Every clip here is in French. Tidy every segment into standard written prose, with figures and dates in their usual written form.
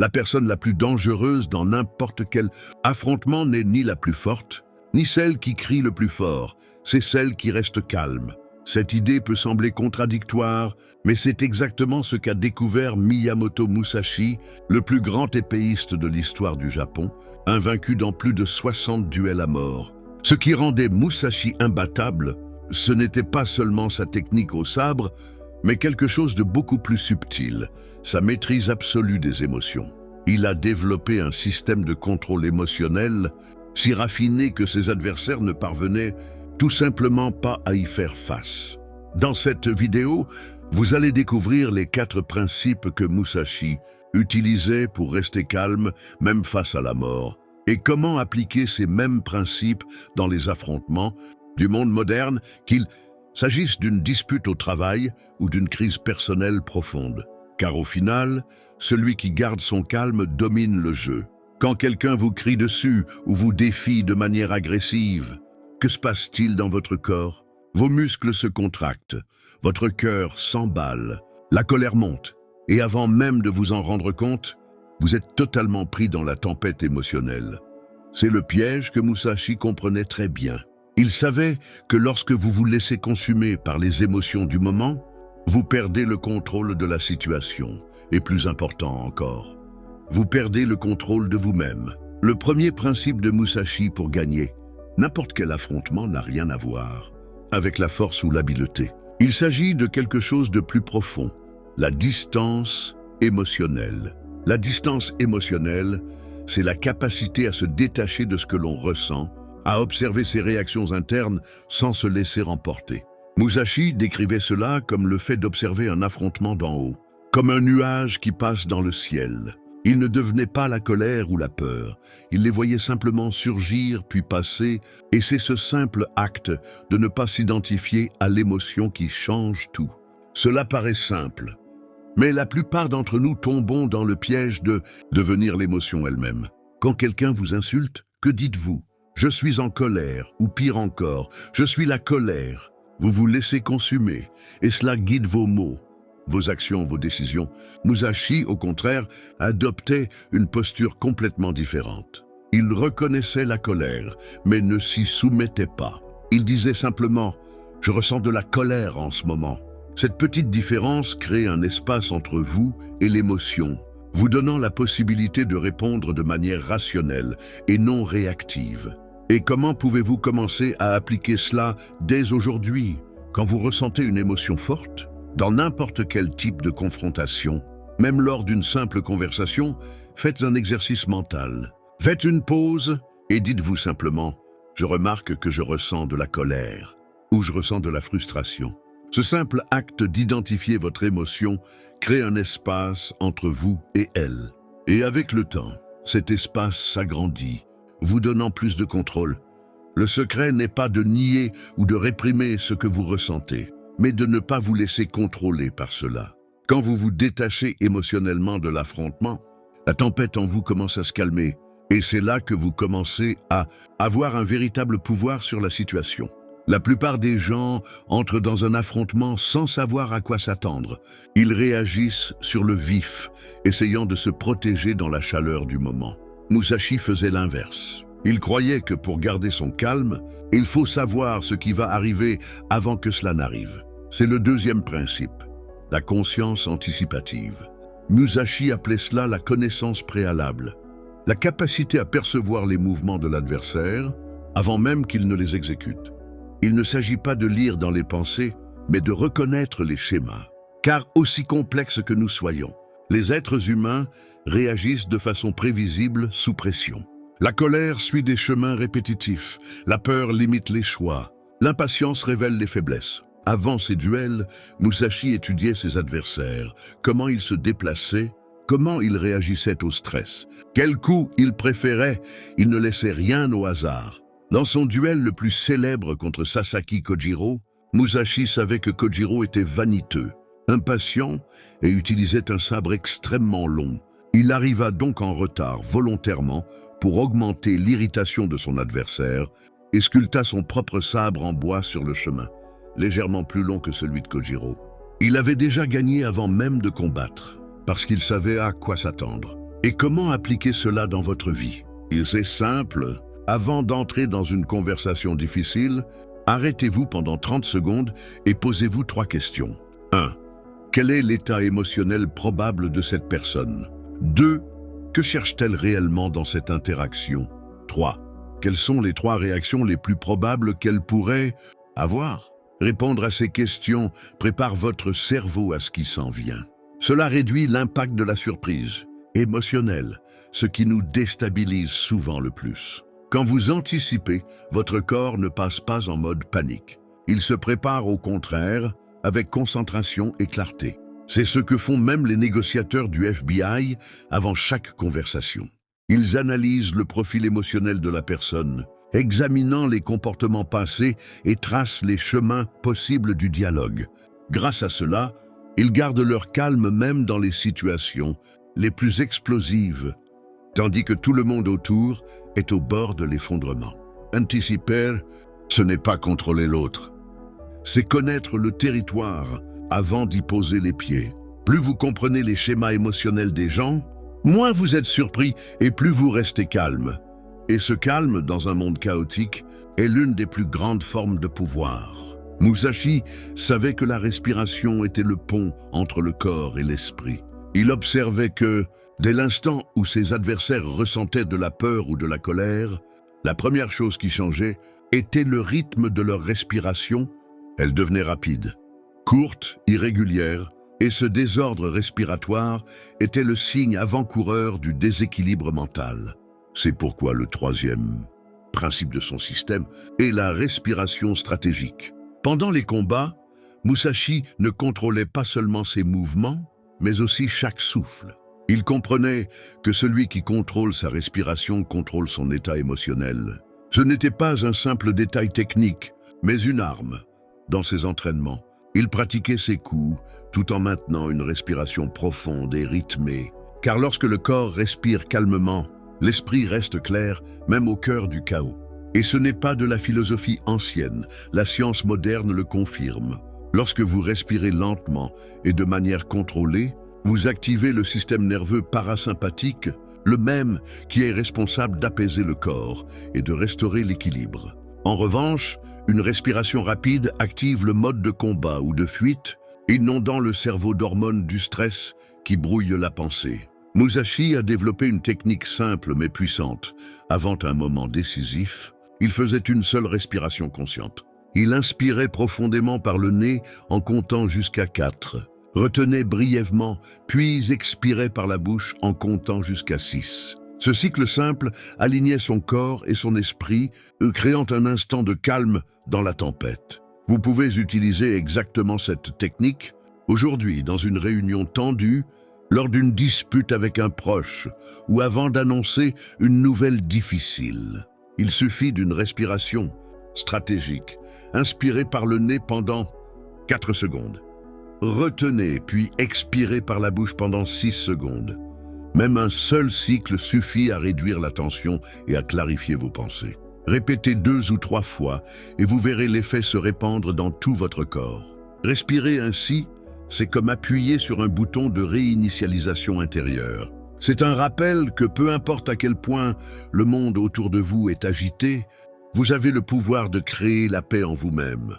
La personne la plus dangereuse dans n'importe quel affrontement n'est ni la plus forte, ni celle qui crie le plus fort, c'est celle qui reste calme. Cette idée peut sembler contradictoire, mais c'est exactement ce qu'a découvert Miyamoto Musashi, le plus grand épéiste de l'histoire du Japon, invaincu dans plus de 60 duels à mort. Ce qui rendait Musashi imbattable, ce n'était pas seulement sa technique au sabre, mais quelque chose de beaucoup plus subtil, sa maîtrise absolue des émotions. Il a développé un système de contrôle émotionnel si raffiné que ses adversaires ne parvenaient tout simplement pas à y faire face. Dans cette vidéo, vous allez découvrir les 4 principes que Musashi utilisait pour rester calme, même face à la mort, et comment appliquer ces mêmes principes dans les affrontements du monde moderne, qu'il s'agisse d'une dispute au travail ou d'une crise personnelle profonde. Car au final, celui qui garde son calme domine le jeu. Quand quelqu'un vous crie dessus ou vous défie de manière agressive, que se passe-t-il dans votre corps? Vos muscles se contractent, votre cœur s'emballe, la colère monte, et avant même de vous en rendre compte, vous êtes totalement pris dans la tempête émotionnelle. C'est le piège que Musashi comprenait très bien. Il savait que lorsque vous vous laissez consumer par les émotions du moment, vous perdez le contrôle de la situation, et plus important encore, vous perdez le contrôle de vous-même. Le premier principe de Musashi pour gagner n'importe quel affrontement n'a rien à voir avec la force ou l'habileté. Il s'agit de quelque chose de plus profond, la distance émotionnelle. La distance émotionnelle, c'est la capacité à se détacher de ce que l'on ressent, à observer ses réactions internes sans se laisser emporter. Musashi décrivait cela comme le fait d'observer un affrontement d'en haut, comme un nuage qui passe dans le ciel. Il ne devenait pas la colère ou la peur, il les voyait simplement surgir puis passer, et c'est ce simple acte de ne pas s'identifier à l'émotion qui change tout. Cela paraît simple, mais la plupart d'entre nous tombons dans le piège de devenir l'émotion elle-même. Quand quelqu'un vous insulte, que dites-vous? Je suis en colère, ou pire encore, je suis la colère. Vous vous laissez consumer, et cela guide vos mots, vos actions, vos décisions. Musashi, au contraire, adoptait une posture complètement différente. Il reconnaissait la colère, mais ne s'y soumettait pas. Il disait simplement « Je ressens de la colère en ce moment ». Cette petite différence crée un espace entre vous et l'émotion, vous donnant la possibilité de répondre de manière rationnelle et non réactive. Et comment pouvez-vous commencer à appliquer cela dès aujourd'hui, quand vous ressentez une émotion forte? Dans n'importe quel type de confrontation, même lors d'une simple conversation, faites un exercice mental. Faites une pause et dites-vous simplement « Je remarque que je ressens de la colère » ou « Je ressens de la frustration ». Ce simple acte d'identifier votre émotion crée un espace entre vous et elle. Et avec le temps, cet espace s'agrandit, vous donnant plus de contrôle. Le secret n'est pas de nier ou de réprimer ce que vous ressentez, mais de ne pas vous laisser contrôler par cela. Quand vous vous détachez émotionnellement de l'affrontement, la tempête en vous commence à se calmer, et c'est là que vous commencez à avoir un véritable pouvoir sur la situation. La plupart des gens entrent dans un affrontement sans savoir à quoi s'attendre. Ils réagissent sur le vif, essayant de se protéger dans la chaleur du moment. Musashi faisait l'inverse. Il croyait que pour garder son calme, il faut savoir ce qui va arriver avant que cela n'arrive. C'est le deuxième principe, la conscience anticipative. Musashi appelait cela la connaissance préalable, la capacité à percevoir les mouvements de l'adversaire avant même qu'il ne les exécute. Il ne s'agit pas de lire dans les pensées, mais de reconnaître les schémas. Car aussi complexes que nous soyons, les êtres humains réagissent de façon prévisible sous pression. La colère suit des chemins répétitifs, la peur limite les choix, l'impatience révèle les faiblesses. Avant ces duels, Musashi étudiait ses adversaires, comment ils se déplaçaient, comment ils réagissaient au stress, quel coup ils préféraient, il ne laissait rien au hasard. Dans son duel le plus célèbre contre Sasaki Kojiro, Musashi savait que Kojiro était vaniteux, impatient et utilisait un sabre extrêmement long. Il arriva donc en retard volontairement pour augmenter l'irritation de son adversaire et sculpta son propre sabre en bois sur le chemin, légèrement plus long que celui de Kojiro. Il avait déjà gagné avant même de combattre, parce qu'il savait à quoi s'attendre. Et comment appliquer cela dans votre vie? Et c'est simple. Avant d'entrer dans une conversation difficile, arrêtez-vous pendant 30 secondes et posez-vous 3 questions. 1. Quel est l'état émotionnel probable de cette personne? 2. Que cherche-t-elle réellement dans cette interaction? 3. Quelles sont les 3 réactions les plus probables qu'elle pourrait avoir? Répondre à ces questions prépare votre cerveau à ce qui s'en vient. Cela réduit l'impact de la surprise émotionnelle, ce qui nous déstabilise souvent le plus. Quand vous anticipez, votre corps ne passe pas en mode panique. Il se prépare au contraire, avec concentration et clarté. C'est ce que font même les négociateurs du FBI avant chaque conversation. Ils analysent le profil émotionnel de la personne, examinant les comportements passés et tracent les chemins possibles du dialogue. Grâce à cela, ils gardent leur calme même dans les situations les plus explosives, tandis que tout le monde autour est au bord de l'effondrement. Anticiper, ce n'est pas contrôler l'autre. C'est connaître le territoire avant d'y poser les pieds. Plus vous comprenez les schémas émotionnels des gens, moins vous êtes surpris et plus vous restez calme. Et ce calme, dans un monde chaotique, est l'une des plus grandes formes de pouvoir. Musashi savait que la respiration était le pont entre le corps et l'esprit. Il observait que, dès l'instant où ses adversaires ressentaient de la peur ou de la colère, la première chose qui changeait était le rythme de leur respiration. Elle devenait rapide, courte, irrégulière, et ce désordre respiratoire était le signe avant-coureur du déséquilibre mental. C'est pourquoi le 3e principe de son système est la respiration stratégique. Pendant les combats, Musashi ne contrôlait pas seulement ses mouvements, mais aussi chaque souffle. Il comprenait que celui qui contrôle sa respiration contrôle son état émotionnel. Ce n'était pas un simple détail technique, mais une arme. Dans ses entraînements, il pratiquait ses coups tout en maintenant une respiration profonde et rythmée. Car lorsque le corps respire calmement, l'esprit reste clair, même au cœur du chaos. Et ce n'est pas de la philosophie ancienne, la science moderne le confirme. Lorsque vous respirez lentement et de manière contrôlée, vous activez le système nerveux parasympathique, le même qui est responsable d'apaiser le corps et de restaurer l'équilibre. En revanche, une respiration rapide active le mode de combat ou de fuite, inondant le cerveau d'hormones du stress qui brouillent la pensée. Musashi a développé une technique simple mais puissante. Avant un moment décisif, il faisait une seule respiration consciente. Il inspirait profondément par le nez en comptant jusqu'à 4. Retenait brièvement, puis expirait par la bouche en comptant jusqu'à 6. Ce cycle simple alignait son corps et son esprit, créant un instant de calme dans la tempête. Vous pouvez utiliser exactement cette technique aujourd'hui dans une réunion tendue, lors d'une dispute avec un proche ou avant d'annoncer une nouvelle difficile. Il suffit d'une respiration stratégique. Inspirez par le nez pendant 4 secondes. Retenez puis expirez par la bouche pendant 6 secondes. Même un seul cycle suffit à réduire la tension et à clarifier vos pensées. Répétez 2 ou 3 fois et vous verrez l'effet se répandre dans tout votre corps. Respirer ainsi, c'est comme appuyer sur un bouton de réinitialisation intérieure. C'est un rappel que peu importe à quel point le monde autour de vous est agité, vous avez le pouvoir de créer la paix en vous-même.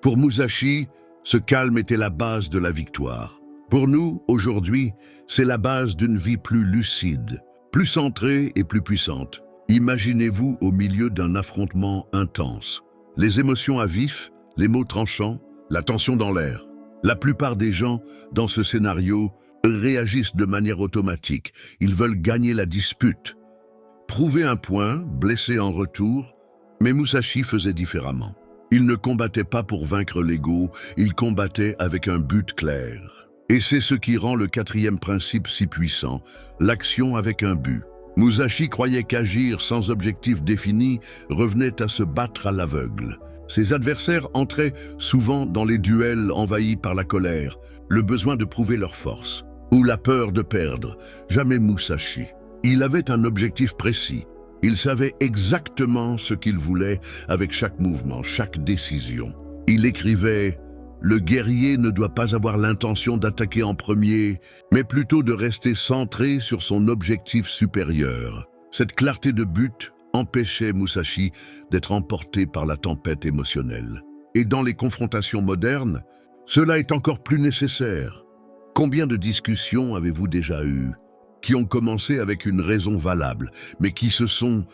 Pour Musashi, ce calme était la base de la victoire. Pour nous, aujourd'hui, c'est la base d'une vie plus lucide, plus centrée et plus puissante. Imaginez-vous au milieu d'un affrontement intense. Les émotions à vif, les mots tranchants, la tension dans l'air. La plupart des gens, dans ce scénario, réagissent de manière automatique. Ils veulent gagner la dispute. Prouver un point, blesser en retour, mais Musashi faisait différemment. Il ne combattait pas pour vaincre l'ego, il combattait avec un but clair. Et c'est ce qui rend le 4e principe si puissant, l'action avec un but. Musashi croyait qu'agir sans objectif défini revenait à se battre à l'aveugle. Ses adversaires entraient souvent dans les duels envahis par la colère, le besoin de prouver leur force, ou la peur de perdre. Jamais Musashi. Il avait un objectif précis. Il savait exactement ce qu'il voulait avec chaque mouvement, chaque décision. Il écrivait Le guerrier ne doit pas avoir l'intention d'attaquer en premier, mais plutôt de rester centré sur son objectif supérieur. Cette clarté de but empêchait Musashi d'être emporté par la tempête émotionnelle. Et dans les confrontations modernes, cela est encore plus nécessaire. Combien de discussions avez-vous déjà eues, qui ont commencé avec une raison valable, mais qui se sont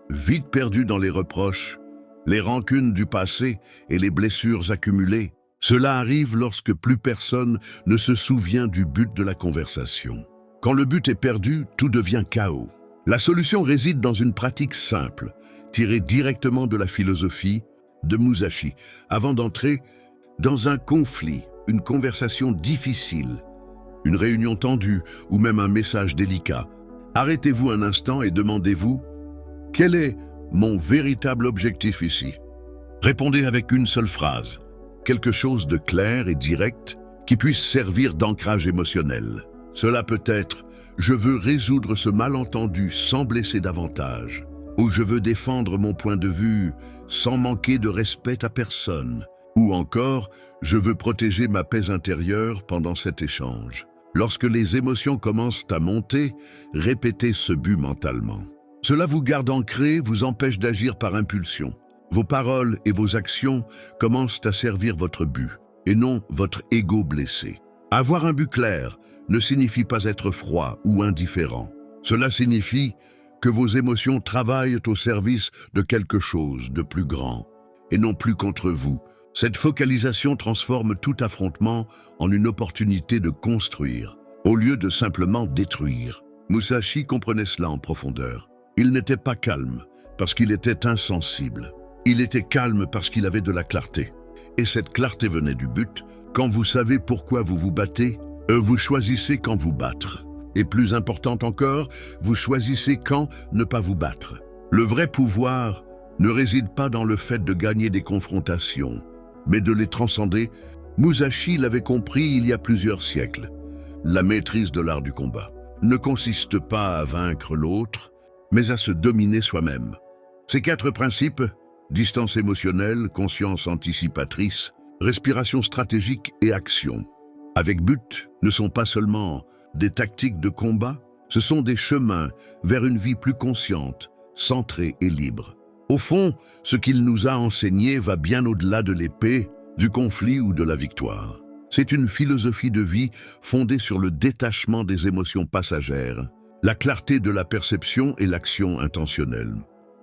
vite perdues dans les reproches, les rancunes du passé et les blessures accumulées? Cela arrive lorsque plus personne ne se souvient du but de la conversation. Quand le but est perdu, tout devient chaos. La solution réside dans une pratique simple, tirée directement de la philosophie de Musashi. Avant d'entrer dans un conflit, une conversation difficile, une réunion tendue ou même un message délicat, arrêtez-vous un instant et demandez-vous « Quel est mon véritable objectif ici ?» Répondez avec une seule phrase, quelque chose de clair et direct qui puisse servir d'ancrage émotionnel. Cela peut être « Je veux résoudre ce malentendu sans blesser davantage » ou « Je veux défendre mon point de vue sans manquer de respect à personne » ou encore « Je veux protéger ma paix intérieure pendant cet échange ». Lorsque les émotions commencent à monter, répétez ce but mentalement. Cela vous garde ancré, vous empêche d'agir par impulsion. Vos paroles et vos actions commencent à servir votre but, et non votre ego blessé. Avoir un but clair ne signifie pas être froid ou indifférent. Cela signifie que vos émotions travaillent au service de quelque chose de plus grand, et non plus contre vous. Cette focalisation transforme tout affrontement en une opportunité de construire, au lieu de simplement détruire. Musashi comprenait cela en profondeur. Il n'était pas calme parce qu'il était insensible. Il était calme parce qu'il avait de la clarté. Et cette clarté venait du but. Quand vous savez pourquoi vous vous battez, vous choisissez quand vous battre. Et plus important encore, vous choisissez quand ne pas vous battre. Le vrai pouvoir ne réside pas dans le fait de gagner des confrontations, mais de les transcender. Musashi l'avait compris il y a plusieurs siècles. La maîtrise de l'art du combat ne consiste pas à vaincre l'autre, mais à se dominer soi-même. Ces 4 principes, distance émotionnelle, conscience anticipatrice, respiration stratégique et action, avec but, ne sont pas seulement des tactiques de combat, ce sont des chemins vers une vie plus consciente, centrée et libre. Au fond, ce qu'il nous a enseigné va bien au-delà de l'épée, du conflit ou de la victoire. C'est une philosophie de vie fondée sur le détachement des émotions passagères, la clarté de la perception et l'action intentionnelle.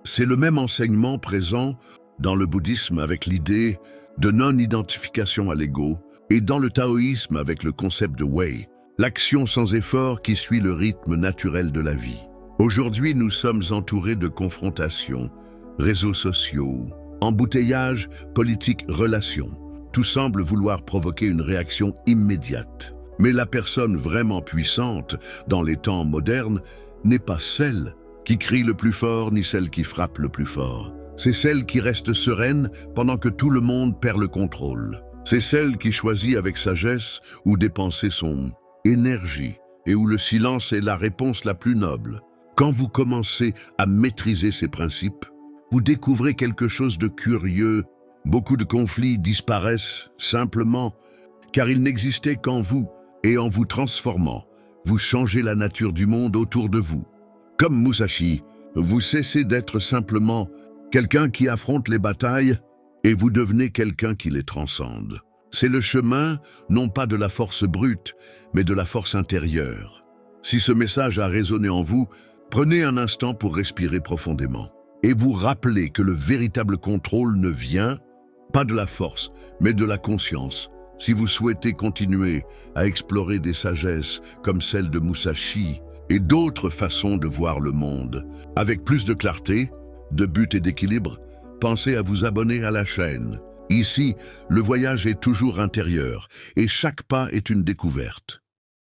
C'est le même enseignement présent dans le bouddhisme avec l'idée de non-identification à l'ego et dans le taoïsme avec le concept de wei, l'action sans effort qui suit le rythme naturel de la vie. Aujourd'hui, nous sommes entourés de confrontations, réseaux sociaux, embouteillages, politiques, relations. Tout semble vouloir provoquer une réaction immédiate. Mais la personne vraiment puissante dans les temps modernes n'est pas celle qui crie le plus fort ni celle qui frappe le plus fort. C'est celle qui reste sereine pendant que tout le monde perd le contrôle. C'est celle qui choisit avec sagesse où dépenser son énergie et où le silence est la réponse la plus noble. Quand vous commencez à maîtriser ces principes, vous découvrez quelque chose de curieux. Beaucoup de conflits disparaissent simplement car ils n'existaient qu'en vous, et en vous transformant, vous changez la nature du monde autour de vous. Comme Musashi, vous cessez d'être simplement quelqu'un qui affronte les batailles et vous devenez quelqu'un qui les transcende. C'est le chemin, non pas de la force brute, mais de la force intérieure. Si ce message a résonné en vous, prenez un instant pour respirer profondément et vous rappelez que le véritable contrôle ne vient pas de la force, mais de la conscience. Si vous souhaitez continuer à explorer des sagesses comme celle de Musashi et d'autres façons de voir le monde, avec plus de clarté, de but et d'équilibre, pensez à vous abonner à la chaîne. Ici, le voyage est toujours intérieur et chaque pas est une découverte.